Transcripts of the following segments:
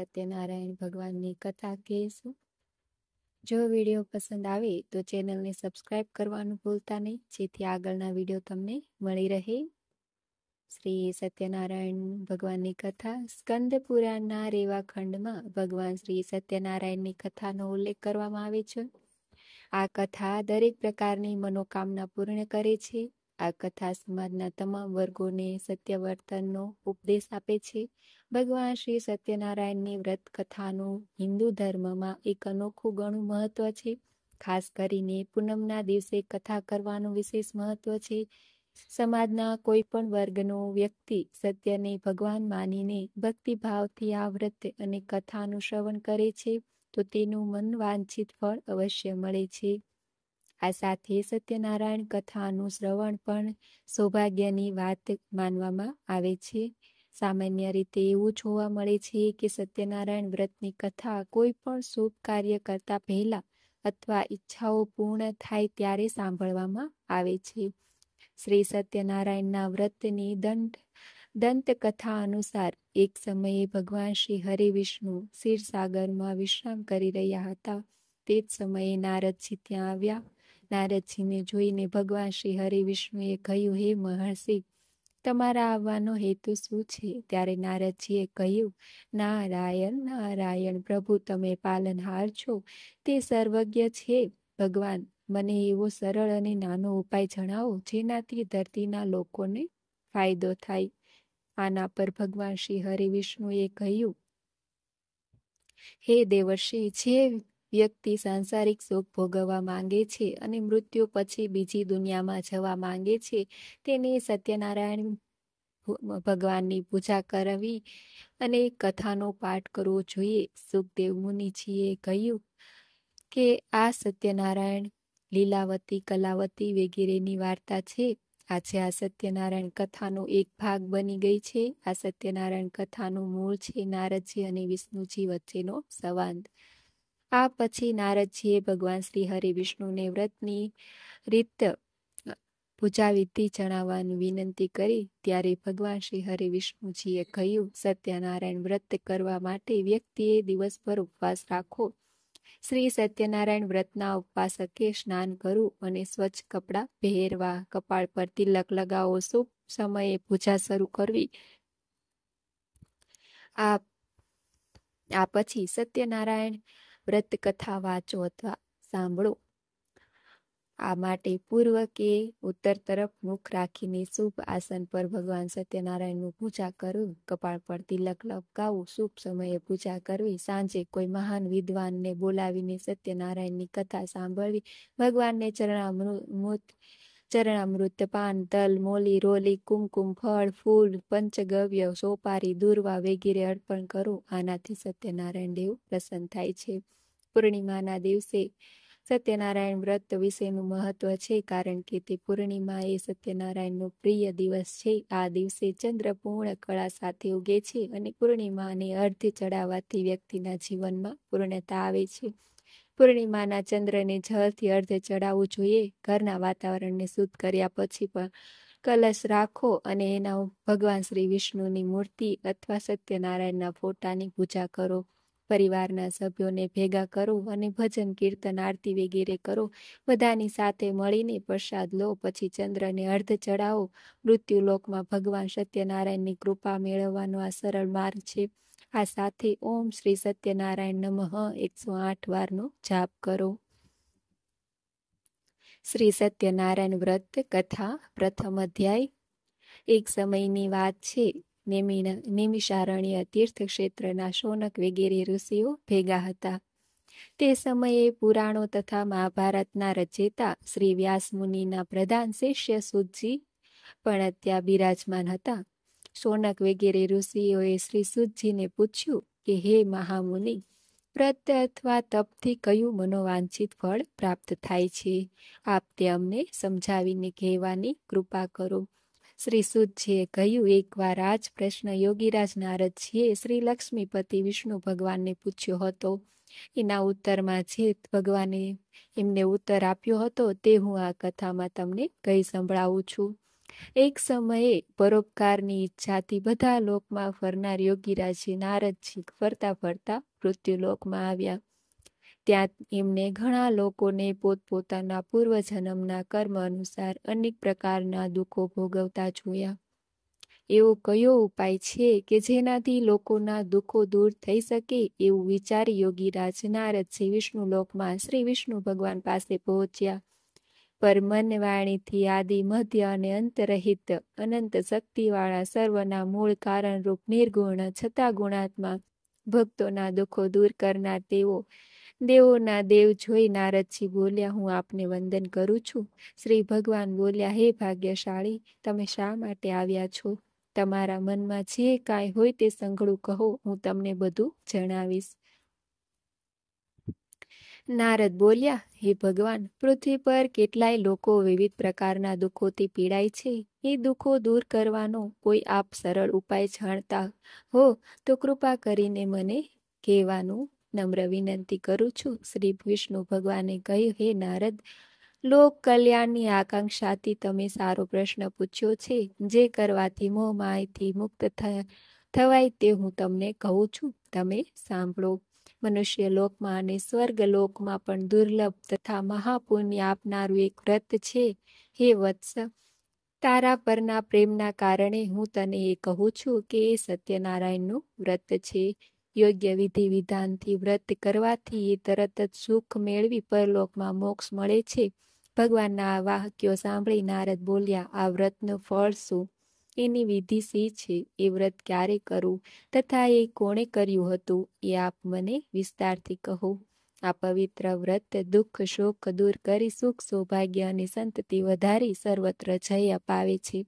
સત્યનારાયણ ભગવાનની કથા કહેશું। જો વિડીયો પસંદ આવે તો ચેનલને સબસ્ક્રાઇબ કરવાનું ભૂલતા નહીં, જેથી આગળના વિડીયો તમને મળી રહે। શ્રી સત્યનારાયણ ભગવાનની કથા સ્કંદ પુરાણના રેવા ખંડમાં ભગવાન શ્રી સત્યનારાયણની કથાનો ઉલ્લેખ કરવામાં આવે છે। આ કથા દરેક પ્રકારની મનોકામના પૂર્ણ કરે છે। આ કથા સમાજના તમામ વર્ગોને સત્ય વર્તનનો ઉપદેશ આપે છે। ભગવાન શ્રી સત્યનારાયણની વ્રત કથાનું હિન્દુ ધર્મમાં એક અનોખું ઘણું મહત્વ છે। ખાસ કરીને પૂનમના દિવસે કથા કરવાનું વિશેષ મહત્વ છે। સમાજના કોઈ પણ વર્ગનો વ્યક્તિ સત્યને ભગવાન માનીને ભક્તિભાવથી આ વ્રત અને કથાનું શ્રવણ કરે છે તો તેનું મન વાંછિત ફળ અવશ્ય મળે છે। આ સાથે સત્યનારાયણ કથાનું શ્રવણ પણ સૌભાગ્યની વાત માનવામાં આવે છે। સામાન્ય રીતે એવું જોવા મળે છે કે સત્યનારાયણ વ્રતની કથા કોઈ પણ શુભ કાર્ય કરતા પહેલા અથવા ઈચ્છાઓ પૂર્ણ થાય ત્યારે સાંભળવામાં આવે છે। શ્રી સત્યનારાયણના વ્રતની દંતકથા અનુસાર એક સમયે ભગવાન શ્રી હરિ વિષ્ણુ ક્ષીરસાગરમાં વિશ્રામ કરી રહ્યા હતા। તે જ સમયે નારદજી ત્યાં આવ્યા। નારદજીને જોઈને ભગવાન શ્રી હરિ વિષ્ણુએ કહ્યું, હે મહર્ષિ, તમારા આવવાનો હેતુ શું છે? ત્યારે નારદજીએ કહ્યું, નારાયણ નારાયણ, પ્રભુ તમે પાલનહાર છો, તે સર્વજ્ઞ છે। ભગવાન, મને એવો સરળ અને નાનો ઉપાય જણાવો જેનાથી ધરતીના લોકોને ફાયદો થાય। આના પર ભગવાન શ્રી હરિ વિષ્ણુએ કહ્યું, હે દેવર્ષિ, જે વ્યક્તિ સાંસારિક સુખ ભોગવવા માંગે છે અને મૃત્યુ પછી બીજી દુનિયામાં જવા માંગે છે, તેને સત્યનારાયણ ભગવાનની પૂજા કરવી અને કથાનો પાઠ કરવો જોઈએ। સુખદેવ મુનિજીએ કહ્યું કે આ સત્યનારાયણ, લીલાવતી, કલાવતી વગેરેની વાર્તા છે। આજે આ સત્યનારાયણ કથાનો એક ભાગ બની ગઈ છે। આ સત્યનારાયણ કથાનું મૂળ છે નારદજી અને વિષ્ણુજી વચ્ચેનો સંવાદ। આ પછી નારદજીએ ભગવાન શ્રી હરિ વિષ્ણુને વ્રતની રીત પૂજા વિધિ જણાવવાની વિનંતી કરી। ત્યારે ભગવાન શ્રી હરિ વિષ્ણુજીએ કહ્યું, સત્યનારાયણ વ્રત કરવા માટે વ્યક્તિએ દિવસભર ઉપવાસ રાખવો। શ્રી સત્યનારાયણ વ્રતના ઉપવાસકે સ્નાન કરવું અને સ્વચ્છ કપડાં પહેરવા, કપાળ પર તિલક લગાવો, શુભ સમયે પૂજા શરૂ કરવી। આ પછી સત્યનારાયણ વ્રત કથા વાંચો અથવા સાંભળો। આ માટે પૂર્વ કે ઉત્તર તરફ મુખ રાખીને શુભ આસન પર ભગવાન સત્યનારાયણનું પૂજા કરવું, કપાળ પર તિલક લગાવવું, શુભ સમયે પૂજા કરવી। સાંજે કોઈ મહાન વિદ્વાનને બોલાવીને સત્યનારાયણની કથા સાંભળવી। ભગવાનને ચરણામૃત, પાન, તલ, મોલી, રોલી, કુમકુમ, ફળ, ફૂલ, પંચગવ્ય, સોપારી, દુર્વા વગેરે અર્પણ કરો। આનાથી સત્યનારાયણ દેવ પ્રસન્ન થાય છે। પૂર્ણિમાના દિવસે સત્યનારાયણ વ્રત વિશેનું મહત્વ છે, કારણ કે તે પૂર્ણિમા એ સત્યનારાયણનો પ્રિય દિવસ છે। આ દિવસે ચંદ્ર પૂર્ણ કળા સાથે ઉગે છે અને પૂર્ણિમાને અર્ધ ચડાવવાથી વ્યક્તિના જીવનમાં પૂર્ણતા આવે છે। પૂર્ણિમાના ચંદ્રને જળથી અર્ધ ચડાવવું જોઈએ। ઘરના વાતાવરણને શુદ્ધ કર્યા પછી પણ કલશ રાખો અને એના ભગવાન શ્રી વિષ્ણુની મૂર્તિ અથવા સત્યનારાયણના ફોટાની પૂજા કરો। પરિવારના સભ્યોને ભેગા કરો અને ભજન, કીર્તન, આરતી વગેરે કરો। બધાની સાથે મળીને પ્રસાદ લો, પછી ચંદ્રને અર્ધ ચડાવો। મૃત્યુલોકમાં ભગવાન સત્યનારાયણની કૃપા મેળવવાનો આ સરળ માર્ગ છે। આ સાથે ઓમ શ્રી સત્યનારાયણ નમઃ 108 વારનો જાપ કરો। શ્રી સત્યનારાયણ વ્રત કથા પ્રથમ અધ્યાય। એક સમયની વાત છે, નૈમિષારણ્ય તીર્થક્ષેત્રના શૌનક વગેરે ઋષિઓ ભેગા હતા। તે સમયે પુરાણો તથા મહાભારતના રચયિતા શ્રી વ્યાસ મુનિના પ્રધાન શિષ્ય સુતજી પણ ત્યાં બિરાજમાન હતા। શૌનક વગેરે ઋષિઓએ શ્રી સુતજીને પૂછ્યું કે હે મહામુનિ, વ્રત અથવા તપથી કયું મનોવાંછિત ફળ પ્રાપ્ત થાય છે? આપ તે અમને સમજાવીને કહેવાની કૃપા કરો। શ્રી સુતજીએ કહ્યું, એકવાર આ જ પ્રશ્ન યોગીરાજ નારદજીએ શ્રી લક્ષ્મીપતિ વિષ્ણુ ભગવાનને પૂછ્યો હતો। એના ઉત્તરમાં જે ભગવાને એમને ઉત્તર આપ્યો હતો તે હું આ કથામાં તમને કહી સંભળાવું છું। એક સમયે પરોપકારની ઈચ્છાથી બધા લોકમાં ફરનાર યોગીરાજજી નારદજી ફરતા ફરતા મૃત્યુલોકમાં આવ્યા. ત્યાં એમને ઘણા લોકોને પોતપોતાના પૂર્વજન્મના કર્મ અનુસાર અનેક પ્રકારના દુઃખો ભોગવતા જોયા. એવો કયો ઉપાય છે કે જેનાથી લોકોના દુઃખો દૂર થઈ શકે? એવું વિચારી યોગીરાજ નારદજી વિષ્ણુલોકમાં શ્રી વિષ્ણુ ભગવાન પાસે પહોંચ્યા. પર મન વાણીથી આદિ મધ્ય અને અંતરહિત અનંત શક્તિવાળા સર્વના મૂળ કારણરૂપ નિર્ગુણ છતાં ગુણાત્મા ભક્તોના દુઃખો દૂર કરનાર દેવોના દેવ જોઈ નારદજી બોલ્યા, હું આપને વંદન કરું છું. શ્રી ભગવાન બોલ્યા, હે ભાગ્યશાળી, તમે શા માટે આવ્યા છો? તમારા મનમાં જે કાંઈ હોય તે સંઘળું કહો, હું તમને બધું જણાવીશ. નારદ બોલ્યા, હે ભગવાન, પૃથ્વી પર કેટલાય લોકો વિવિધ પ્રકારના દુઃખોથી પીડાય છે. એ દુઃખો દૂર કરવાનો કોઈ આપ સરળ ઉપાય જાણતા હો તો કૃપા કરીને મને કહેવાનું નમ્ર વિનંતી કરું છું. શ્રી વિષ્ણુ ભગવાને કહ્યું, હે નારદ, લોક કલ્યાણની આકાંક્ષાથી તમે સારો પ્રશ્ન પૂછ્યો છે. જે કરવાથી મોહ માયાથી મુક્ત થવાય તે હું તમને કહું છું. તમે સાંભળો. મનુષ્ય લોકમાં અને સ્વર્ગ લોકમાં પણ દુર્લભ તથા મહાપુણ્ય આપનારું એક વ્રત છે. હે વત્સ, તારા પરના પ્રેમના કારણે હું તને એ કહું છું કે એ સત્યનારાયણનું વ્રત છે. યોગ્ય વિધિ વિધાનથી વ્રત કરવાથી એ તરત જ સુખ મેળવી પરલોકમાં મોક્ષ મળે છે. ભગવાનના આ વાક્યો સાંભળી નારદ બોલ્યા, આ વ્રતનું ફળ શું? એની વિધિ શી છે? એ વ્રત ક્યારે કરવું તથા એ કોણે કર્યું હતું એ આપ મને વિસ્તારથી કહો. આ પવિત્ર વ્રત દુઃખ શોક દૂર કરી સુખ સૌભાગ્ય અને સંતતિ વધારી સર્વત્ર જય અપાવે છે.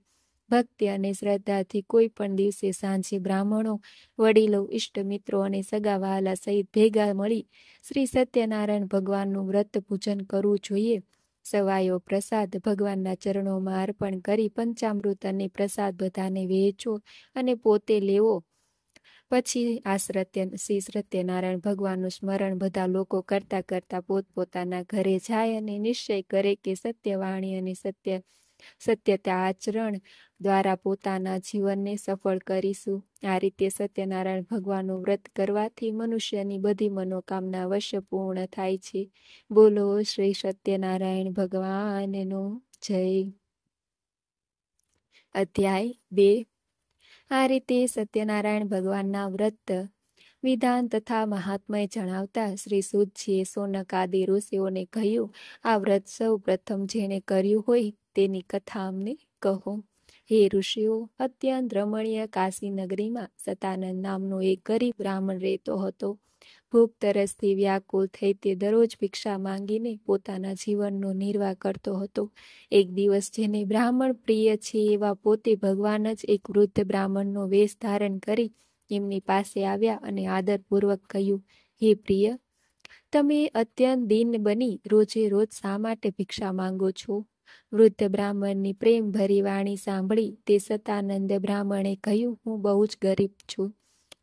ભક્તિ અને શ્રદ્ધાથી કોઈ પણ દિવસે સાંજે બ્રાહ્મણો, વડીલો, ઇષ્ટ મિત્રો અને સગા વહાલા સહિત ભેગા મળી શ્રી સત્યનારાયણ ભગવાનનું વ્રત પૂજન કરવું જોઈએ. સવાયો પ્રસાદ ભગવાનના ચરણોમાં અર્પણ કરી પંચામૃત અને પ્રસાદ બધાને વહેંચો અને પોતે લેવો. પછી આ શ્રી સત્યનારાયણ ભગવાનનું સ્મરણ બધા લોકો કરતા કરતા પોતપોતાના ઘરે જાય અને નિશ્ચય કરે કે સત્યવાણી અને સત્યતા આચરણ દ્વારા પોતાના જીવનને સફળ કરીશું. આ રીતે સત્યનારાયણ ભગવાનનું વ્રત કરવાથી મનુષ્યની બધી મનોકામના વશ્ય પૂર્ણ થાય છે. બોલો શ્રી સત્યનારાયણ ભગવાનનો જય. અધ્યાય 2. આ રીતે સત્યનારાયણ ભગવાનના વ્રત વિધાન તથા મહાત્મય જણાવતા શ્રી સુતજીએ સોનક આદિ ઋષિઓને કહ્યું, આ વ્રત સૌ પ્રથમ જેણે કર્યું હોય તેની કથા અમને કહો. હે ઋષિઓ, અત્યંત રમણીય કાશી નગરીમાં સતાનંદ નામનો એક ગરીબ બ્રાહ્મણ રહેતો હતો. ભૂખ તરસથી વ્યાકુળ થઈ તે દરરોજ ભિક્ષા માંગીને પોતાના જીવનનો નિર્વાહ કરતો હતો. એક દિવસ જેને બ્રાહ્મણ પ્રિય છે એવા પોતે ભગવાન જ એક વૃદ્ધ બ્રાહ્મણનો વેશ ધારણ કરી એમની પાસે આવ્યા અને આદરપૂર્વક કહ્યું, હે પ્રિય, તમે અત્યંત દીન બની રોજે રોજ શા માટે ભિક્ષા માંગો છો? વૃદ્ધ બ્રાહ્મણની પ્રેમ ભરી વાણી સાંભળી તે સતાનંદ બ્રાહ્મણે કહ્યું, હું બહુ જ ગરીબ છું.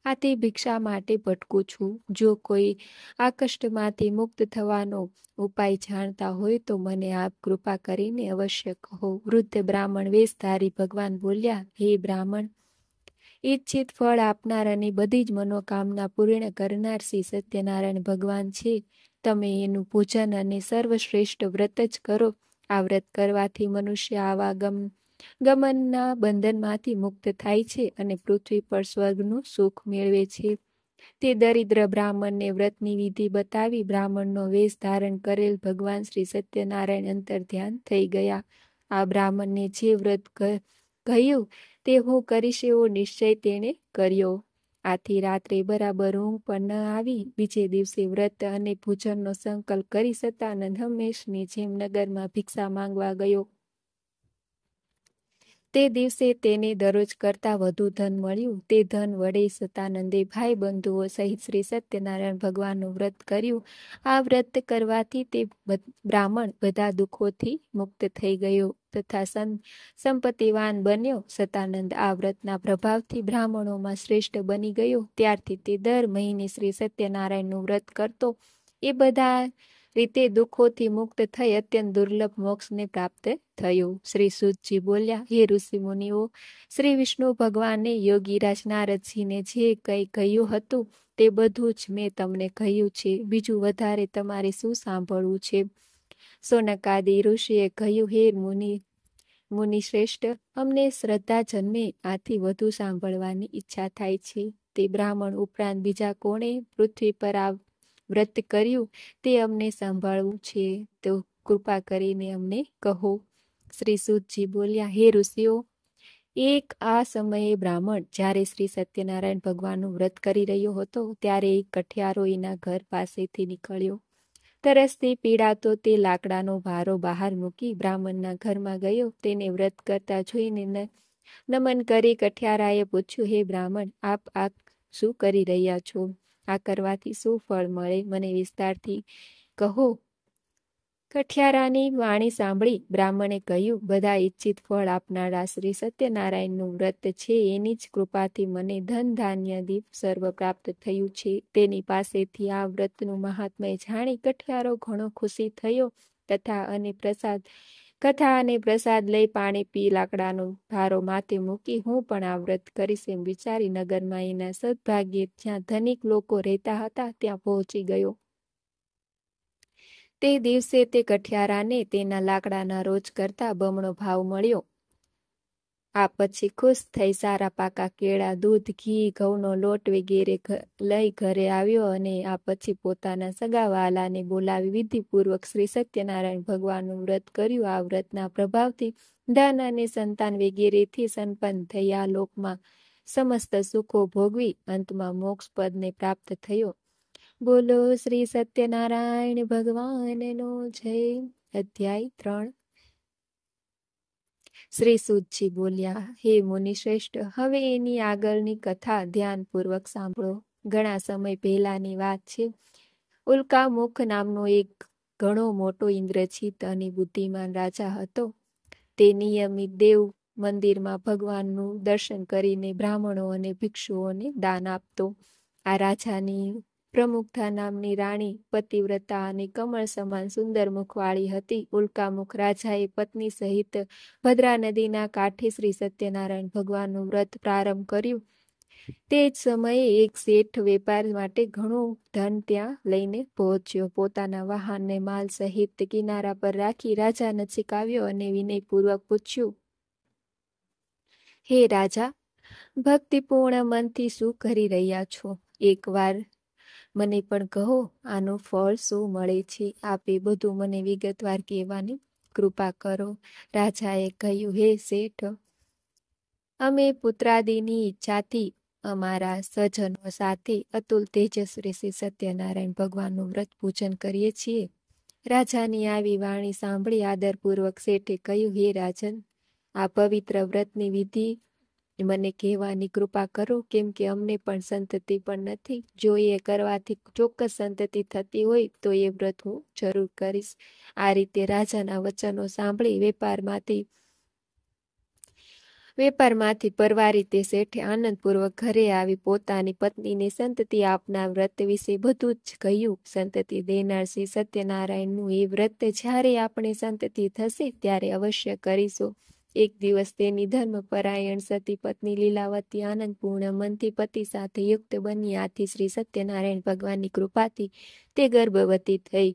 આથી ભિક્ષા માટે ભટકું છું. જો કોઈ આ કષ્ટમાંથી મુક્ત થવાનો ઉપાય જાણતા હોય તો મને આપ કૃપા કરીને અવશ્ય કહો. વૃદ્ધ બ્રાહ્મણ વેશ ધારી ભગવાન બોલ્યા, હે બ્રાહ્મણ, ઈચ્છિત ફળ આપનાર અને બધી જ મનોકામના પૂર્ણ કરનાર શ્રી સત્યનારાયણ ભગવાન છે. તમે એનું પૂજન અને સર્વશ્રેષ્ઠ વ્રત જ કરો. આ વ્રત કરવાથી મનુષ્ય ગમનના બંધનમાંથી મુક્ત થાય છે અને પૃથ્વી પર સ્વર્ગનું સુખ મેળવે છે. તે દરિદ્ર બ્રાહ્મણને વ્રતની વિધિ બતાવી બ્રાહ્મણનો વેશ ધારણ કરેલ ભગવાન શ્રી સત્યનારાયણ અંતર ધ્યાન થઈ ગયા. આ બ્રાહ્મણને જે વ્રત કહ્યું તે હું કરીશ એવો નિશ્ચય તેણે કર્યો. આથી રાત્રે બરાબર ઊંઘ પણ ન આવી. બીજે દિવસે વ્રત અને પૂજનનો સંકલ્પ કરી સતાનંદ હંમેશની જેમ નગરમાં ભિક્ષા માંગવા ગયો. તે દિવસે તેને દરરોજ કરતાં વધુ ધન મળ્યું. તે ધન વડે સતાનંદે ભાઈ બંધુઓ સહિત શ્રી સત્યનારાયણ ભગવાનનું વ્રત કર્યું. આ વ્રત કરવાથી તે બ્રાહ્મણ બધા દુઃખોથી મુક્ત થઈ ગયો તથા સંપત્તિવાન બન્યો. સતાનંદ આ વ્રતના પ્રભાવથી બ્રાહ્મણોમાં શ્રેષ્ઠ બની ગયો. ત્યારથી તે દર મહિને શ્રી સત્યનારાયણનું વ્રત કરતો. એ બધા રીતે દુઃખોથી મુક્ત થઈ અત્યંત દુર્લભ મોક્ષને પ્રાપ્ત થયું. શ્રી સૂતજી બોલ્યા, હે ઋષિમુનિઓ, શ્રી વિષ્ણુ ભગવાને યોગીરાજ નારદજીને જે કંઈ કહ્યું હતું તે બધું જ મેં તમને કહ્યું છે. બીજું વધારે તમારે શું સાંભળવું છે? સોનકાદી ઋષિએ કહ્યું, હે મુનિ શ્રેષ્ઠ, અમને શ્રદ્ધા જન્મે આથી વધુ સાંભળવાની ઈચ્છા થાય છે. તે બ્રાહ્મણ ઉપરાંત બીજા કોણે પૃથ્વી પર આ વ્રત કર્યું તે અમને સાંભળવું છે, તો કૃપા કરીને અમને કહો. શ્રી સૂતજી બોલ્યા, હે ઋષિઓ, એક આ સમયે બ્રાહ્મણ જ્યારે શ્રી સત્યનારાયણ ભગવાનનું વ્રત કરી રહ્યો હતો ત્યારે એક કઠિયારો એના ઘર પાસેથી નીકળ્યો. તરસથી પીડાતો તે લાકડાનો ભારો બહાર મૂકી બ્રાહ્મણના ઘરમાં ગયો. તેને વ્રત કરતા જોઈને નમન કરી કઠિયારાએ પૂછ્યું, હે બ્રાહ્મણ, આપ આ શું કરી રહ્યા છો? આ કરવાથી શું ફળ મળે? મને વિસ્તારથી કહો. કઠિયારાની વાણી સાંભળી બ્રાહ્મણે કહ્યું, બધા ઈચ્છિત ફળ આપનારા શ્રી સત્યનારાયણનું વ્રત છે. એની જ કૃપાથી મને ધન ધાન્ય દીપ સર્વ પ્રાપ્ત થયું છે. તેની પાસેથી આ વ્રતનું મહાત્મ્ય જાણી કઠિયારો ઘણો ખુશી થયો. કથા અને પ્રસાદ લઈ પાણી પી લાકડાનો ભારો માથે મૂકી હું પણ આ વ્રત કરીશ એમ વિચારી નગરમાં એના સદભાગ્યે જ્યાં ધનિક લોકો રહેતા હતા ત્યાં પહોંચી ગયો. તે દિવસે તે કઠિયારાને તેના લાકડાના રોજ કરતા બમણો ભાવ મળ્યો. આ પછી ખુશ થઈ સારા પાકા કેળા, દૂધ, ઘી, ઘઉંનો લોટ વગેરે લઈ ઘરે આવ્યો અને આ પછી પોતાના સગાવાલાને બોલાવી વિધિપૂર્વક શ્રી સત્યનારાયણ ભગવાનનું વ્રત કર્યું. આ વ્રતના પ્રભાવથી ધન અને સંતાન વગેરેથી સંપન્ન થઈ આ લોકમાં સમસ્ત સુખો ભોગવી અંતમાં મોક્ષ પદને પ્રાપ્ત થયો. બોલો શ્રી સત્યનારાયણ ભગવાનનો જય. અધ્યાય 3. શ્રી સૂતજી બોલ્યા, હે મુનિ શ્રેષ્ઠ, હવે એની આગળની કથા ધ્યાનપૂર્વક સાંભળો. ઘણા સમય પહેલાની વાત છે. ઉલ્કામુખ નામનો એક ઘણો મોટો ઇન્દ્રજીત અને બુદ્ધિમાન રાજા હતો. તે નિયમિત દેવ મંદિરમાં ભગવાનનું દર્શન કરીને બ્રાહ્મણો અને ભિક્ષુઓને દાન આપતો. આ રાજાની પ્રમુખતા નામની રાણી પતિવ્રતા અને કમળ સમાન સુંદર મુખવાળી હતી. ઉલ્કામુખ રાજાએ પત્ની સહિત ભદ્રા નદીના કાંઠે શ્રી સત્યનારાયણ ભગવાનનું વ્રત પ્રારંભ કર્યું. તે જ સમયે એક શેઠ વેપાર માટે ઘણું ધન ત્યાં લઈને પહોંચ્યો. પોતાના વાહનને માલ સહિત કિનારા પર રાખી રાજા નજીક આવ્યો અને વિનયપૂર્વક પૂછ્યું, હે રાજા, ભક્તિપૂર્ણ મનથી શું કરી રહ્યા છો? એકવાર મને પણ કહો, આનું ફળ શું મળે છે? આપે બધું મને વિગતવાર કહેવાની કૃપા કરો. રાજાએ કહ્યું, હે શેઠ, અમે પુત્રાદિની ઈચ્છાથી અમારા સ્વજનો સાથે અતુલ તેજસ્વી શ્રી સત્યનારાયણ ભગવાનનું વ્રત પૂજન કરીએ છીએ. રાજાની આવી વાણી સાંભળી આદરપૂર્વક શેઠે કહ્યું, હે રાજન, આ પવિત્ર વ્રતની વિધિ મને કહેવાની કૃપા કરો, કેમ કે અમને પણ સંતતિ પણ નથી. જો એ કરવાથી ચોક્કસ સંતતિ થતી હોય તો એ વ્રત હું જરૂર કરીશ. આ રીતે રાજાના વચનો સાંભળી વેપારમાંથી પરવારી તે શેઠે આનંદપૂર્વક ઘરે આવી પોતાની પત્નીને સંતતિ આપનાર વ્રત વિશે બધું જ કહ્યું. સંતતિ દેનાર શ્રી સત્યનારાયણનું એ વ્રત જ્યારે આપણે સંતતિ થશે ત્યારે અવશ્ય કરીશું. એક દિવસ તેની ધર્મપરાયણ સતી પત્ની લીલાવતી આનંદપૂર્ણ મનથી પતિ સાથે યુક્ત બની. આથી શ્રી સત્યનારાયણ ભગવાનની કૃપાથી તે ગર્ભવતી થઈ.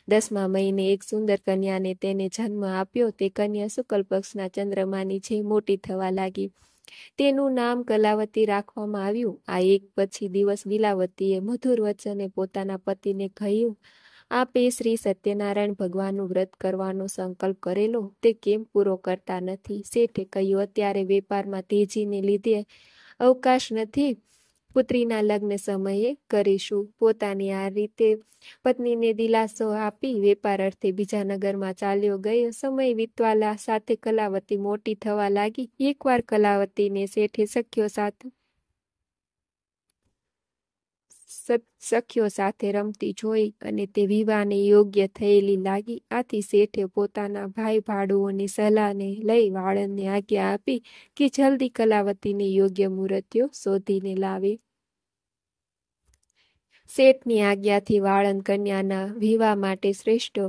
10મા મહિને એક સુંદર કન્યાને તેને જન્મ આપ્યો. તે કન્યા શુક્લ પક્ષના ચંદ્રમાની જે મોટી થવા લાગી. તેનું નામ કલાવતી રાખવામાં આવ્યું. આ એક પછી દિવસ લીલાવતીએ મધુર વચને પોતાના પતિને કહ્યું, આપે શ્રી સત્યનારાયણ ભગવાનનું વ્રત કરવાનો સંકલ્પ કરેલો તે કેમ પૂરો કરતા નથી? શેઠે કહ્યું, અત્યારે વેપારમાં તેજીને લીધે અવકાશ નથી. પુત્રીના લગ્ન સમયે કરીશું. પોતાની આ રીતે પત્નીને દિલાસો આપી વેપાર અર્થે બીજા નગરમાં ચાલ્યો ગયો. સમય વીતવા સાથે કલાવતી મોટી થવા લાગી. એકવાર કલાવતીને શેઠે સખ્યો સાથે રમતી જોઈ અને તે વિવાહને યોગ્ય થયેલી લાગી. આથી શેઠે પોતાના ભાઈ ભાડુઓની સલાહને લઈ વાળંદને આજ્ઞા આપી કે જલ્દી કલાવતીને યોગ્ય મુહૂર્તો શોધીને લાવે. શેઠની આજ્ઞાથી વાળંદ કન્યાના વિવાહ માટે શ્રેષ્ઠ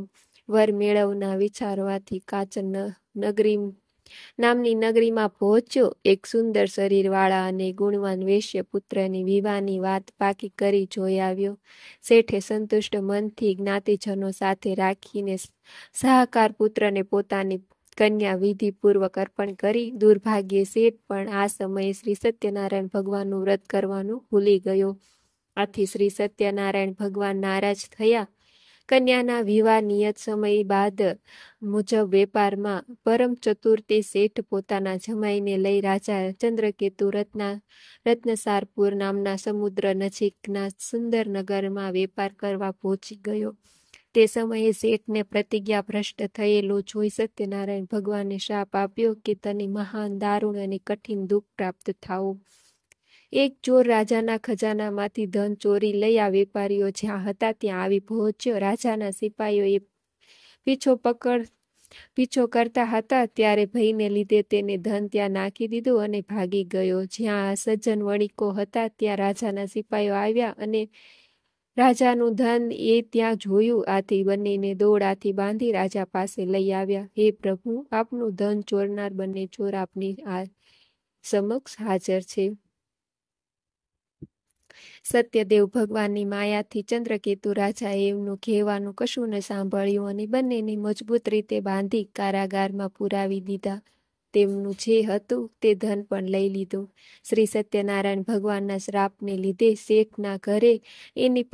વર મેળવના વિચારવાથી કાચન નગરી નામની નગરીમાં પહોંચ્યો. એક સુંદર શરીરવાળા અને ગુણવાન વેશ્ય પુત્રની વિવાહની વાત પાકી કરી જોઈ આવ્યો. શેઠે સંતુષ્ટ મનથી જ્ઞાતિજનો સાથે રાખીને સહકાર પુત્રને પોતાની કન્યા વિધિપૂર્વક અર્પણ કરી. દુર્ભાગ્યે શેઠ પણ આ સમયે શ્રી સત્યનારાયણ ભગવાનનું વ્રત કરવાનું ભૂલી ગયો. આથી શ્રી સત્યનારાયણ ભગવાન નારાજ થયા. કન્યાના વિવાહ નિયત સમય બાદ મુજબ વેપારમાં પરમ ચતુર તે શેઠ પોતાના જમાઈને લઈ રાજા ચંદ્રકેતુ રત્નસારપુર નામના સમુદ્ર નજીકના સુંદર નગરમાં વેપાર કરવા પહોંચી ગયો. તે સમયે શેઠને પ્રતિજ્ઞા ભ્રષ્ટ થયેલો જોઈ સત્યનારાયણ ભગવાને શાપ આપ્યો કે તને મહાન દારૂણ અને કઠિન દુઃખ પ્રાપ્ત થાવું. એક ચોર રાજાના ખજાનામાંથી ધન ચોરી લઈ આ વેપારીઓ જ્યાં હતા ત્યાં આવી પહોંચ્યો. રાજાના સિપાહીઓએ પીછો કરતા હતા ત્યારે ભયને લીધે તેને ધન ત્યાં નાખી દીધું અને ભાગી ગયો. જ્યાં સજ્જન વણિકો હતા ત્યાં રાજાના સિપાહીઓ આવ્યા અને રાજાનું ધન એ ત્યાં જોયું. આથી બંનેને દોડાથી બાંધી રાજા પાસે લઈ આવ્યા. હે પ્રભુ, આપનું ધન ચોરનાર બંને ચોર આપની સમક્ષ હાજર છે. સત્યદેવ ભગવાનની માયાથી ચંદ્રકેતુ રાજાએ એમનું કહેવાનું કશું ન સાંભળ્યું અને બંનેને મજબૂત રીતે બાંધી કારાગારમાં પુરાવી દીધા. તેમનું જે હતું તે ધન પણ લઈ લીધું. શ્રી સત્યનારાયણ ભગવાનના શ્રાપને લીધે શેઠના ઘરે એની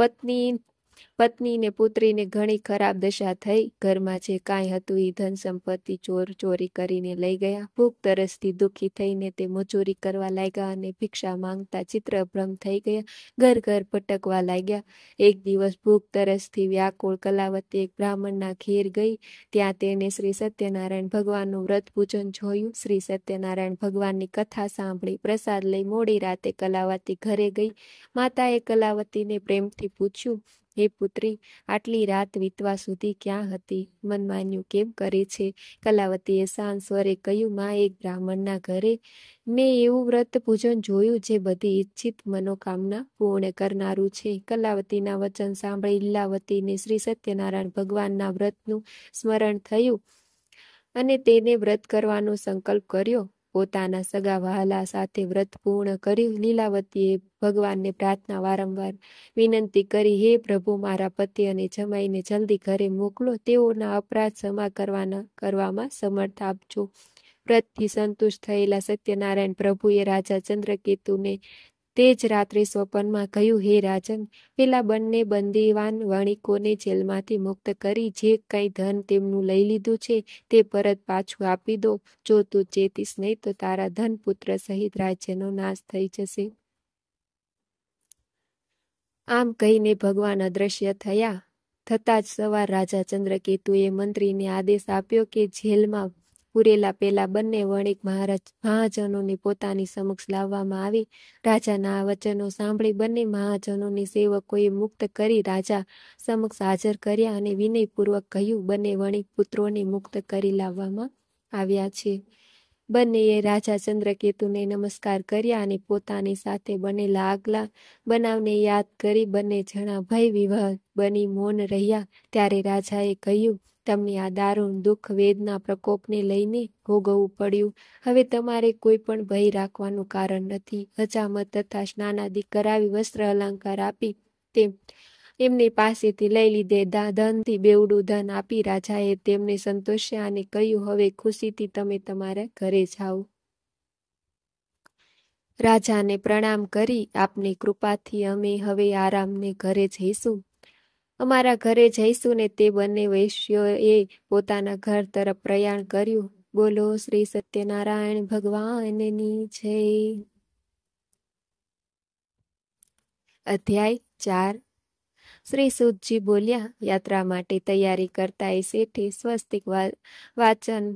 પત્ની ને પુત્રીને ઘણી ખરાબ દશા થઈ. ઘરમાં જે કાંઈ હતું એ ધન સંપત્તિ ચોર ચોરી કરીને લઈ ગયા. ભૂખ તરસથી દુઃખી થઈને તે મજૂરી કરવા લાગ્યા અને ભિક્ષા માંગતા ચિત્રભ્રમ થઈ ગયા. ઘર ઘર ભટકવા લાગ્યા. એક દિવસ ભૂખ તરસથી વ્યાકુળ કલાવતી એક બ્રાહ્મણના ઘેર ગઈ. ત્યાં તેને શ્રી સત્યનારાયણ ભગવાનનું વ્રત પૂજન જોયું. શ્રી સત્યનારાયણ ભગવાનની કથા સાંભળી. પ્રસાદ લઈ મોડી રાતે કલાવતી ઘરે ગઈ. માતાએ કલાવતીને પ્રેમથી પૂછ્યું, હે પુત્રી, આટલી રાત વીતવા સુધી ક્યાં હતી? મનમાન્યું કેમ કરે છે? કલાવતીએ શાંત સ્વરે કહ્યું, માં, એક બ્રાહ્મણના ઘરે મેં એવું વ્રત પૂજન જોયું જે બધી ઈચ્છિત મનોકામના પૂર્ણ કરનારું છે. કલાવતીના વચન સાંભળી લીલાવતીને શ્રી સત્યનારાયણ ભગવાનના વ્રતનું સ્મરણ થયું અને તેને વ્રત કરવાનો સંકલ્પ કર્યો. પોતાના સગા વહાલા સાથે વ્રત પૂર્ણ કર્યું. લીલાવતીએ ભગવાનને પ્રાર્થના વારંવાર વિનંતી કરી, હે પ્રભુ, મારા પતિ અને જમાઈને જલ્દી ઘરે મોકલો. તેઓના અપરાધ ક્ષમા કરવામાં સમર્થ આપજો. વ્રતથી સંતુષ્ટ થયેલા સત્યનારાયણ પ્રભુએ રાજા ચંદ્રકેતુને તે જ રાત્રે સ્વપ્નમાં કહ્યું, હે રાજન, પેલા બંને બંદીવાન વણિકોને જેલમાંથી મુક્ત કરી જે કંઈ ધન તેમનું લઈ લીધું છે તે પરત પાછું આપી દો. જો તું ચેતીશ નહીં તો તારા ધન પુત્ર સહિત રાજ્યનો નાશ થઈ જશે. આમ કહીને ભગવાન અદ્રશ્ય થયા. થતાં જ સવાર રાજા ચંદ્રકેતુએ મંત્રીને આદેશ આપ્યો કે જેલમાં પૂરેલા પેલા બંને વણિક મહાજનોને પોતાની સમક્ષ લાવવામાં આવે. રાજાના આ વચનો સાંભળી બંને મહાજનોની સેવકોએ મુક્ત કરી રાજા સમક્ષ હાજર કર્યા અને વિનયપૂર્વક કહ્યું, બંને વણિક પુત્રોને મુક્ત કરી લાવવામાં આવ્યા છે. બંનેએ રાજા ચંદ્રકેતુને નમસ્કાર કર્યા અને પોતાની સાથે બનેલા આગલા બનાવને યાદ કરી બંને જણા ભય વિહ્વલ બની મૌન રહ્યા. ત્યારે રાજાએ કહ્યું, તમને આ દારૂણ દુઃખ વેદના પ્રકોપને લઈને ભોગવવું પડ્યું. હવે તમારે કોઈ પણ ભય રાખવાનું કારણ નથી. હજામત તથા સ્નાનાદિ કરાવી વસ્ત્ર અલંકાર આપી એમની પાસેથી લઈ લીધે ધનથી બેવડું ધન આપી રાજાએ તેમને સંતોષ્યા અને કહ્યું, હવે ખુશીથી તમે તમારા ઘરે જાઓ. રાજાને પ્રણામ કરી, આપની કૃપાથી અમે હવે આરામને ઘરે જઈશું. અમારા ઘરે જઈશું ને તે બંને વૈશ્યોએ પોતાના ઘર તરફ પ્રયાણ કર્યું. બોલો શ્રી સત્યનારાયણ ભગવાનની જય. અધ્યાય 4. શ્રી સુતજી બોલ્યા, યાત્રા માટે તૈયારી કરતા એ શેઠે સ્વસ્તિક વાચન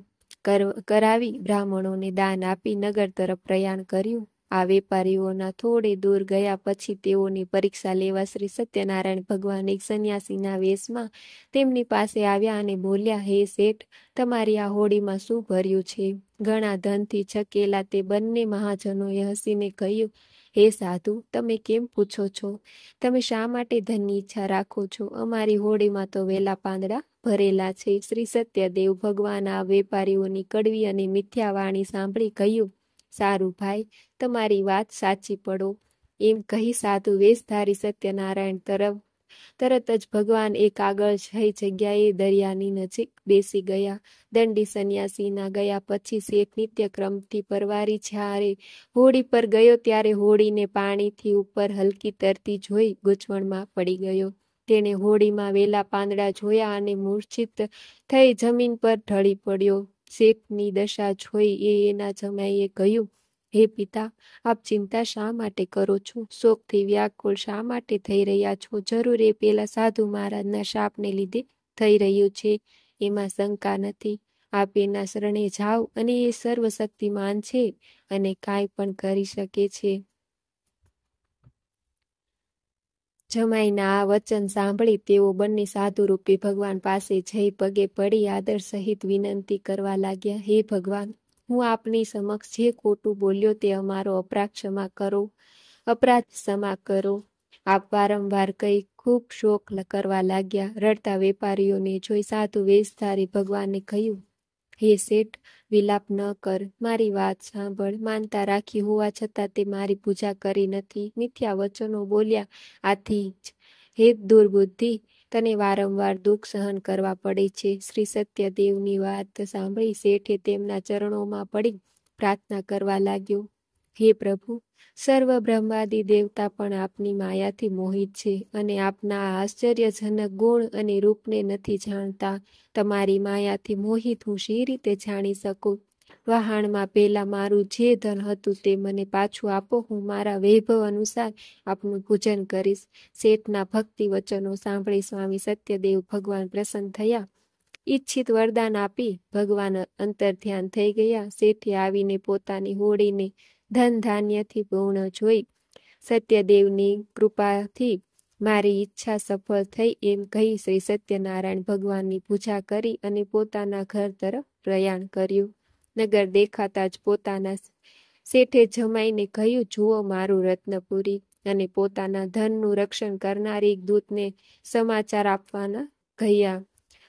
કરાવી બ્રાહ્મણોને દાન આપી નગર તરફ પ્રયાણ કર્યું. આ વેપારીઓના થોડે દૂર ગયા પછી તેઓની પરીક્ષા લેવા શ્રી સત્યનારાયણ ભગવાન એક સંન્યાસીના વેશમાં તેમની પાસે આવ્યા અને બોલ્યા, હે શેઠ, તમારી આ હોડીમાં શું ભર્યું છે? ઘણા ધનથી છકેલા તે બંને મહાજનોએ હસીને કહ્યું, હે સાધુ, તમે કેમ પૂછો છો? તમે શા માટે ધનની ઈચ્છા રાખો છો? અમારી હોડીમાં તો વેલા પાંદડા ભરેલા છે. શ્રી સત્યદેવ ભગવાન આ વેપારીઓની કડવી અને મિથ્યા વાણી સાંભળી કહ્યું, સારું ભાઈ, તમારી વાત સાચી પડો. એમ કહી સાધુ વેશધારી સત્યનારાયણ તરત જ ભગવાન એક આગળ જઈ જગ્યાએ દરિયાની નજીક બેસી ગયા. દંડી સંન્યાસીના ગયા પછી શેઠ નિત્યક્રમથી પરવારી જ્યારે હોડી પર ગયો ત્યારે હોડીને પાણીથી ઉપર હલકી તરતી જોઈ ગૂંચવણમાં પડી ગયો. તેણે હોડીમાં વેલા પાંદડા જોયા અને મૂર્છિત થઈ જમીન પર ઢળી પડ્યો. શેઠની દશા જોઈ એના જમાઈએ કહ્યું, હે પિતા, આપ ચિંતા શા માટે કરો છો? શોકથી વ્યાકુળ શા માટે થઈ રહ્યા છો? જરૂર એ પેલા સાધુ મહારાજના શાપને લીધે થઈ રહ્યું છે, એમાં શંકા નથી. આપ એના શરણે જાઓ અને એ સર્વશક્તિમાન છે અને કાંઈ પણ કરી શકે છે. જમાઈના આ વચન સાંભળી તેઓ બંને સાધુરૂપી ભગવાન પાસે જઈ પગે પડી આદર સહિત વિનંતી કરવા લાગ્યા. હે ભગવાન, હું આપની સમક્ષ જે ખોટું બોલ્યો તે અમારો અપરાધ ક્ષમા કરો. આપ વારંવાર કઈ ખૂબ શોક કરવા લાગ્યા. રડતા વેપારીઓને જોઈ સાધુ વેશધારી ભગવાનને કહ્યું, હે શેઠ, વિલાપ ન કર, મારી વાત સાંભળ. માનતા રાખી હોવા છતાં તે મારી પૂજા કરી નથી, મિથ્યા વચનો બોલ્યા, આથી જ હે દુર્બુદ્ધિ, તને વારંવાર દુઃખ સહન કરવા પડે છે. શ્રી સત્યદેવની વાત સાંભળી શેઠે તેમના ચરણોમાં પડી પ્રાર્થના કરવા લાગ્યો, હે પ્રભુ, સર્વ બ્રહ્માદિ દેવતા પણ આપની માયાથી મોહિત છે અને આપના આશ્ચર્યજનક ગુણ અને રૂપને નથી જાણતા. તમારી માયાથી મોહિત હું શી રીતે જાણી શકું? વહાણમાં પહેલા મારું જે ધન હતું તે મને પાછું આપો. હું મારા વૈભવ અનુસાર આપનું પૂજન કરીશ. શેઠના ભક્તિ વચનો સાંભળી સ્વામી સત્યદેવ ભગવાન પ્રસન્ન થયા. ઈચ્છિત વરદાન આપી ભગવાન અંતર ધ્યાન થઈ ગયા. શેઠે આવીને પોતાની હોડીને ધન ધાન્યથી પૂર્ણ જોઈ સત્યદેવની કૃપાથી મારી ઈચ્છા સફળ થઈ એમ કહી શ્રી સત્યનારાયણ ભગવાનની પૂજા કરી અને પોતાના ઘર તરફ પ્રયાણ કર્યું. નગર દેખાતા જ પોતાના શેઠે જમાઈને કહ્યું, જુઓ મારું રત્નપુરી. અને પોતાના ધનનું રક્ષણ કરનારી દૂતને સમાચાર આપવાના ગયા.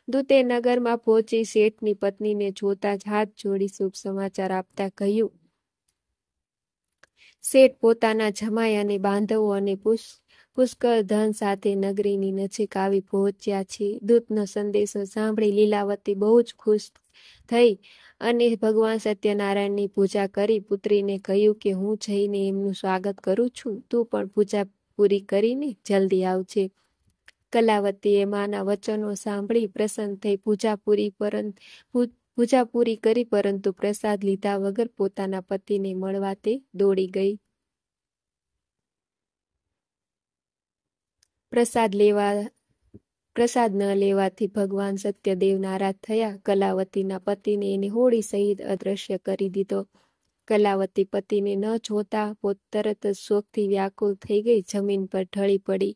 દૂતે નગરમાં પહોંચી શેઠની પત્નીને જોતા જ હાથ જોડી શુભ સમાચાર આપતા કહ્યું, શેઠ પોતાના જમાઈ અને બાંધવો અને પુષ્કળ ધન સાથે નગરીની નજીક આવી પહોંચ્યા છે. દૂતનો સંદેશો સાંભળી લીલાવતી બહુ જ ખુશ થઈ અને ભગવાન સત્યનારાયણની પૂજા કરી પુત્રીને કહ્યું કે હું જઈને એમનું સ્વાગત કરું છું, તું પણ પૂજા પૂરી કરીને જલ્દી આવજે. કલાવતીએ માના વચનો સાંભળી પ્રસન્ન થઈ પૂજા પૂરી કરી, પરંતુ પ્રસાદ લીધા વગર પોતાના પતિને મળવા તે દોડી ગઈ. પ્રસાદ ન લેવાથી ભગવાન સત્યદેવ નારાજ થયા. કલાવતીના પતિને એની હોડી સહિત અદ્રશ્ય કરી દીધો. કલાવતી પતિને ન જોતા તરત જ શોકથી વ્યાકુળ થઈ ગઈ જમીન પર ઢળી પડી.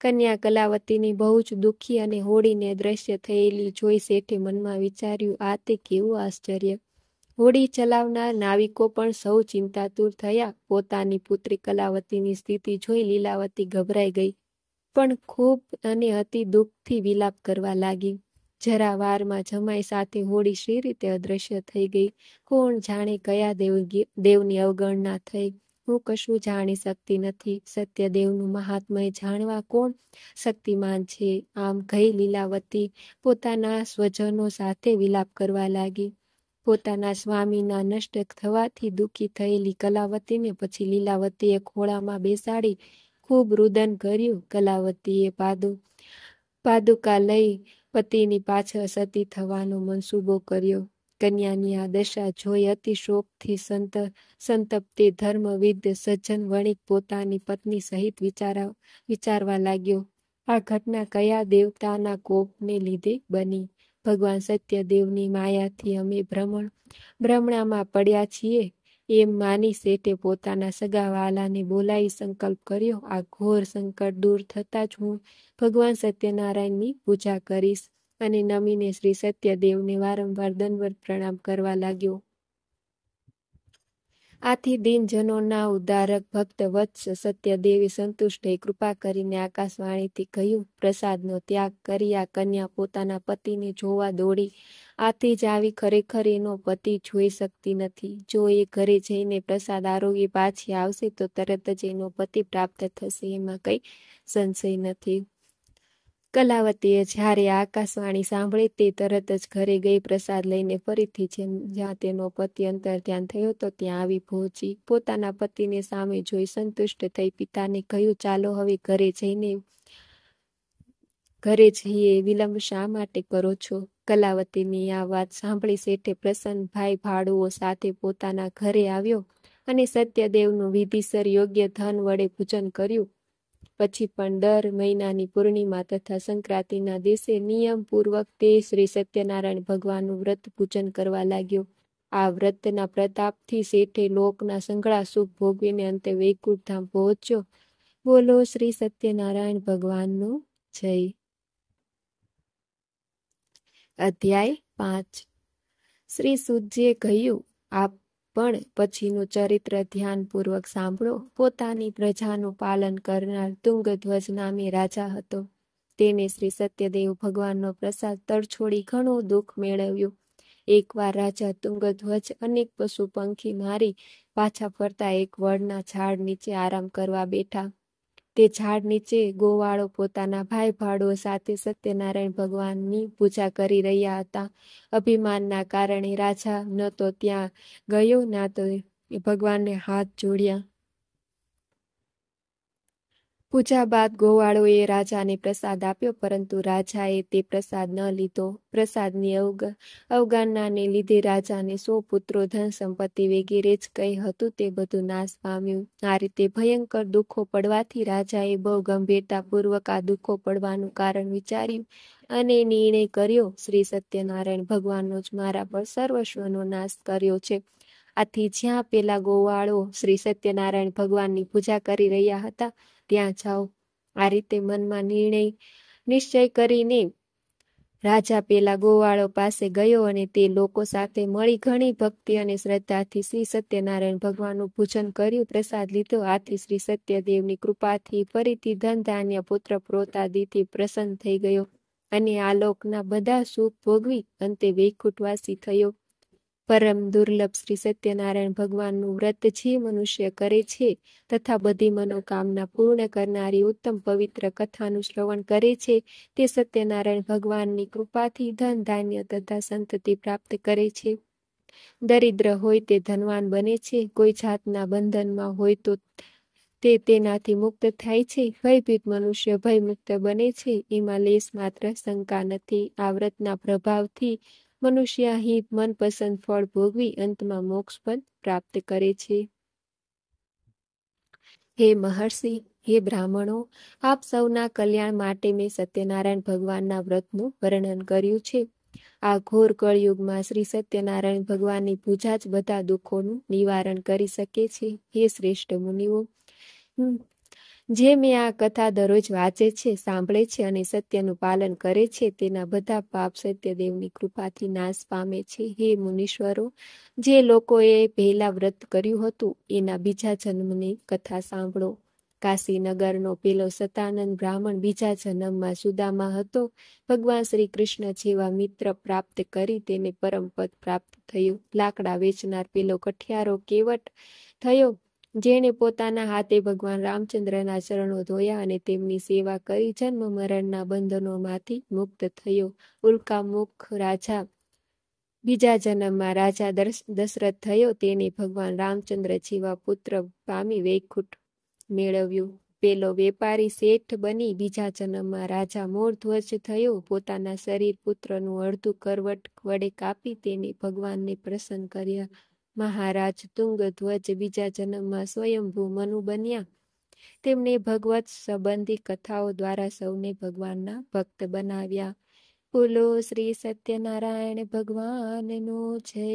કન્યા કલાવતીની બહુ જ દુઃખી અને હોડીને દ્રશ્ય થયેલી જોઈ શેઠે મનમાં વિચાર્યું, આ તે કેવું આશ્ચર્ય! હોડી ચલાવનાર નાવિકો પણ સૌ ચિંતાતુર થયા. પોતાની પુત્રી કલાવતીની સ્થિતિ જોઈ લીલાવતી ગભરાઈ ગઈ, પણ ખૂબ અને અતિ દુઃખથી વિલાપ કરવા લાગી. જરા વારમાં જમાઈ સાથે હોડી શી રીતે અદ્રશ્ય થઈ ગઈ? કોણ જાણે કયા દેવની અવગણના થઈ? હું કશું જાણી શકતી નથી. સત્યદેવનું મહાત્મય જાણવા કોણ શક્તિમાન છે? આમ કહી લીલાવતી પોતાના સ્વજનો સાથે વિલાપ કરવા લાગી. પોતાના સ્વામીના નષ્ટ થવાથી દુઃખી થયેલી કલાવતીને પછી લીલાવતીએ ખોળામાં બેસાડી ખૂબ રુદન કર્યું. કલાવતીએ પાદુકા લઈ પતિની પાછળ સતી થવાનો મનસૂબો કર્યો. કન્યાની આ દશા જોઈ અતિ શોકથી સંતપ્તે ધર્મવિદ સજ્જન વણિક પોતાની પત્ની સહિત વિચારવા લાગ્યો, આ ઘટના કયા દેવતાના કોપને લીધે બની? ભગવાન સત્યદેવની માયાથી અમે ભ્રમણામાં પડ્યા છીએ એમ માની શેઠે પોતાના સગા વાલાને બોલાવી સંકલ્પ કર્યો, આ ઘોર સંકટ દૂર થતાં જ હું ભગવાન સત્યનારાયણની પૂજા કરીશ. અને નમીને શ્રી સત્યદેવને વારંવાર દંડવત પ્રણામ કરવા લાગ્યો. આથી દિનજનોના ઉદ્ધારક ભક્ત વત્સ સત્યદેવી સંતુષ્ટ થઈ કૃપા કરીને આકાશવાણીથી કહ્યું, પ્રસાદનો ત્યાગ કરી આ કન્યા પોતાના પતિને જોવા દોડી. આથી જ આવી ખરેખર એનો પતિ જોઈ શકતી નથી. જો એ ઘરે જઈને પ્રસાદ આરોગી પાછી આવશે તો તરત જ એનો પતિ પ્રાપ્ત થશે, એમાં કંઈ સંશય નથી. કલાવતીએ જ્યારે આકાશવાણી સાંભળી તે તરત જ ઘરે ગઈ. પ્રસાદ લઈને ફરીથી જ્યાં તેનો પતિ અંતર્ધ્યાન થયો તો ત્યાં આવી પહોંચી. પોતાના પતિને સામે જોઈ સંતુષ્ટ થઈ પિતાને કહ્યું, ચાલો હવે ઘરે જઈએ, વિલંબ શા માટે કરો છો? કલાવતીની આ વાત સાંભળી શેઠે પ્રસન્ન ભાઈ ભાડુઓ સાથે પોતાના ઘરે આવ્યો અને સત્યદેવનું વિધિસર યોગ્ય ધન વડે પૂજન કર્યું. પછી પણ દર મહિનાની પૂર્ણિમા તથા સંક્રાંતિના દિવસે નિયમપૂર્વક તે શ્રી સત્યનારાયણ ભગવાનનું વ્રત પૂજન કરવા લાગ્યો. આ વ્રતના પ્રતાપથી શેઠે લોકના સંઘળા સુખ ભોગવીને અંતે વૈકુંઠ ધામ પહોંચ્યો. બોલો શ્રી સત્યનારાયણ ભગવાનનું જય. અધ્યાય 5. શ્રી સુતજીએ કહ્યું, આપ પણ પછીનું ચરિત્ર ધ્યાનપૂર્વક સાંભળો. પોતાની પ્રજાનું પાલન કરનાર તુંગધ્વજ નામે રાજા હતો. તેને શ્રી સત્યદેવ ભગવાનનો પ્રસાદ તરછોડી ઘણું દુઃખ મેળવ્યું. એકવાર રાજા તુંગધ્વજ અનેક પશુ પંખી મારી પાછા ફરતા એક વડના ઝાડ નીચે આરામ કરવા બેઠા. તે ઝાડ નીચે ગોવાળો પોતાના ભાઈ ભાડુઓ સાથે સત્યનારાયણ ભગવાનની પૂજા કરી રહ્યા હતા. અભિમાનના કારણે રાજા ન તો ત્યાં ગયો ના તો ભગવાનને હાથ જોડ્યા. પૂજા બાદ ગોવાળોએ રાજાને પ્રસાદ આપ્યો, પરંતુ રાજાએ તે પ્રસાદ ન લીધો. પ્રસાદની અવગણનાને લીધે રાજાને 100 પુત્રો, ધન સંપત્તિ વગેરે જ કંઈ હતું તે બધું નાશ પામ્યું. આ રીતે ભયંકર દુઃખો પડવાથી રાજાએ બહુ ગંભીરતાપૂર્વક આ દુઃખો પડવાનું કારણ વિચાર્યું અને નિર્ણય કર્યો, શ્રી સત્યનારાયણ ભગવાનનો જ મારા પર સર્વસ્વનો નાશ કર્યો છે. આથી જ્યાં પેલા ગોવાળો શ્રી સત્યનારાયણ ભગવાનની પૂજા કરી રહ્યા હતા ત્યાં જાઓ. આ રીતે મનમાં નિશ્ચય કરીને રાજા પેલા ગોવાળો પાસે ગયો અને તે લોકો સાથે મળી ઘણી ભક્તિ અને શ્રદ્ધાથી શ્રી સત્યનારાયણ ભગવાનનું પૂજન કર્યું, પ્રસાદ લીધો. આથી શ્રી સત્યદેવની કૃપાથી ફરીથી ધન ધાન્ય પુત્ર પ્રોતાદિથી પ્રસન્ન થઈ ગયો અને આલોકના બધા સુખ ભોગવી અંતે વૈકુંઠવાસી થયો. પરમ દુર્લભ શ્રી સત્યનારાયણ ભગવાનનું વ્રત જે મનુષ્ય કરે છે તથા બધી મનોકામના પૂર્ણ કરનારી ઉત્તમ પવિત્ર કથાનું શ્રવણ કરે છે તે સત્યનારાયણ ભગવાનની કૃપાથી ધન ધાન્ય તથા સંતતિ પ્રાપ્ત કરે છે. દરિદ્ર હોય તે ધનવાન બને છે, કોઈ જાતના બંધનમાં હોય તો તે તેનાથી મુક્ત થાય છે, ભયભીત મનુષ્ય ભયમુક્ત બને છે, એમાં લેશ માત્ર શંકા નથી. આ વ્રતના પ્રભાવથી મનુષ્ય અહીં મનપસંદ ફળ ભોગવી અંતમાં મોક્ષ પદ પ્રાપ્ત કરે છે. હે મહર્ષિ, હે બ્રાહ્મણો, આપ સૌના કલ્યાણ માટે મેં સત્યનારાયણ ભગવાનના વ્રતનું વર્ણન કર્યું છે. આ ઘોર કળયુગમાં શ્રી સત્યનારાયણ ભગવાનની પૂજા જ બધા દુઃખોનું નિવારણ કરી શકે છે. હે શ્રેષ્ઠ મુનિઓ, જે મેં આ કથા દરરોજ વાંચે છે, સાંભળે છે અને સત્યનું પાલન કરે છે તેના બધા પાપ સત્યદેવની કૃપાથી નાશ પામે છે. હે મુનીશ્વરો, જે લોકોએ પહેલા વ્રત કર્યું હતું એના બીજા જન્મની કથા સાંભળો. કાશીનગરનો પેલો સતાનંદ બ્રાહ્મણ બીજા જન્મમાં સુદામા હતો. ભગવાન શ્રી કૃષ્ણ જેવા મિત્ર પ્રાપ્ત કરી તેને પરમપદ પ્રાપ્ત થયું. લાકડા વેચનાર પેલો કઠિયારો કેવટ થયો, જેણે પોતાના હાથે ભગવાન રામચંદ્રના ચરણો ધોયા અને તેમની સેવા કરી જન્મ મરણના બંધનોમાંથી મુક્ત થયો. ઉલ્કામુખ રાજા બીજા જન્મમાં રાજા દશરથ થયો, તેને ભગવાન રામચંદ્ર જેવા પુત્ર પામી વૈકુંઠ મેળવ્યું. પેલો વેપારી શેઠ બની બીજા જન્મમાં રાજા મોરધ્વજ થયો, પોતાના શરીર પુત્રનું અડધું કરવટ વડે કાપી તેને ભગવાનને પ્રસન્ન કર્યા. મહારાજ તુંગધ્વજ બીજા જન્મમાં સ્વયંભૂ મનુ બન્યા. તેમણે ભગવત સંબંધી કથાઓ દ્વારા સૌને ભગવાનના ભક્ત બનાવ્યા. બોલો શ્રી સત્યનારાયણ ભગવાનનો જય.